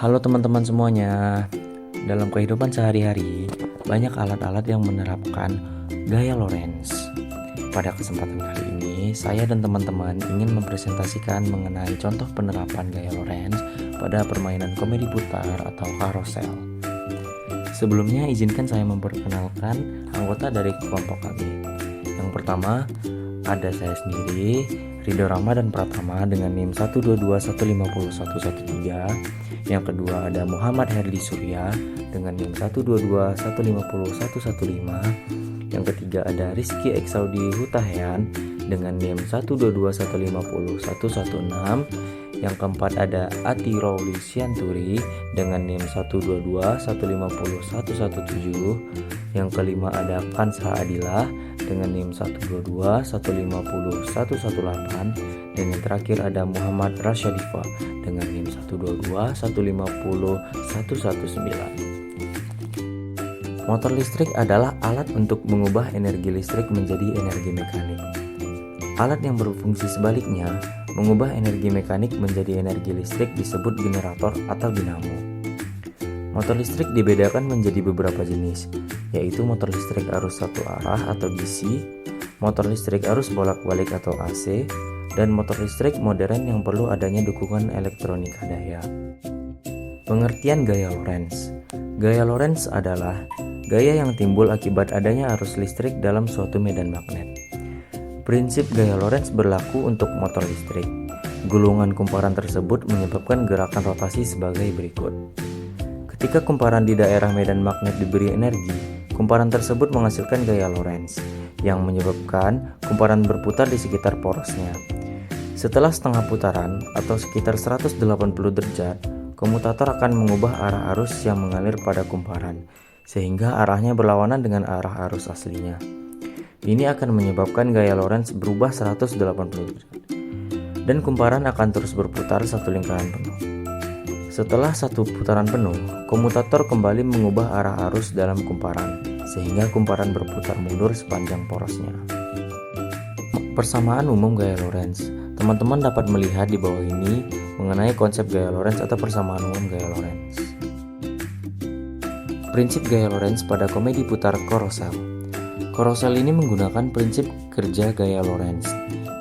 Halo teman-teman semuanya. Dalam kehidupan sehari-hari, banyak alat-alat yang menerapkan gaya Lorentz. Pada kesempatan kali ini, saya dan teman-teman ingin mempresentasikan mengenai contoh penerapan gaya Lorentz pada permainan komedi putar atau karosel. Sebelumnya, izinkan saya memperkenalkan anggota dari kelompok kami. Yang pertama, ada saya sendiri, Ridho Ramadan Pratama dengan NIM 122150113. Yang kedua ada Muhammad Herdi Surya dengan NIM 122150115. Yang ketiga ada Rizky Eksaudi Hutahean dengan NIM 122150116. Yang keempat ada Ati Rauli Sianturi dengan NIM 122150117. Yang kelima ada Kansa Adilah dengan NIM 122150118. Dan yang terakhir ada Muhammad Rasyadifa dengan NIM 122150119. Motor listrik adalah alat untuk mengubah energi listrik menjadi energi mekanik. Alat yang berfungsi sebaliknya, mengubah energi mekanik menjadi energi listrik, disebut generator atau dinamo. Motor listrik dibedakan menjadi beberapa jenis, yaitu motor listrik arus satu arah atau DC, motor listrik arus bolak-balik atau AC, dan motor listrik modern yang perlu adanya dukungan elektronika daya. Pengertian gaya Lorentz. Gaya Lorentz adalah gaya yang timbul akibat adanya arus listrik dalam suatu medan magnet. Prinsip gaya Lorentz berlaku untuk motor listrik. Gulungan kumparan tersebut menyebabkan gerakan rotasi sebagai berikut. Ketika kumparan di daerah medan magnet diberi energi, kumparan tersebut menghasilkan gaya Lorentz yang menyebabkan kumparan berputar di sekitar porosnya. Setelah setengah putaran atau sekitar 180 derajat, komutator akan mengubah arah arus yang mengalir pada kumparan, sehingga arahnya berlawanan dengan arah arus aslinya. Ini akan menyebabkan gaya Lorentz berubah 180 derajat, dan kumparan akan terus berputar satu lingkaran penuh. Setelah satu putaran penuh, komutator kembali mengubah arah arus dalam kumparan, sehingga kumparan berputar mundur sepanjang porosnya. Persamaan umum gaya Lorentz. Teman-teman dapat melihat di bawah ini mengenai konsep gaya Lorentz atau persamaan umum gaya Lorentz. Prinsip gaya Lorentz pada komedi putar karosel. Karosel ini menggunakan prinsip kerja gaya Lorentz,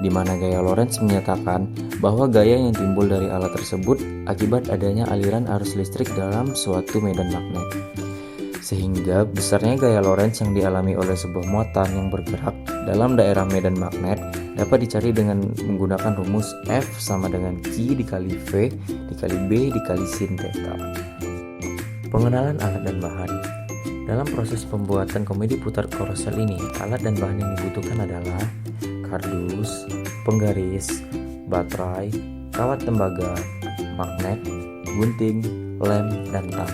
di mana gaya Lorentz menyatakan bahwa gaya yang timbul dari alat tersebut akibat adanya aliran arus listrik dalam suatu medan magnet. Sehingga besarnya gaya Lorentz yang dialami oleh sebuah muatan yang bergerak dalam daerah medan magnet dapat dicari dengan menggunakan rumus F sama dengan Q dikali V dikali B dikali sin theta. Pengenalan alat dan bahan. Dalam proses pembuatan komedi putar karosel ini, alat dan bahan yang dibutuhkan adalah kardus, penggaris, baterai, kawat tembaga, magnet, gunting, lem, dan tang.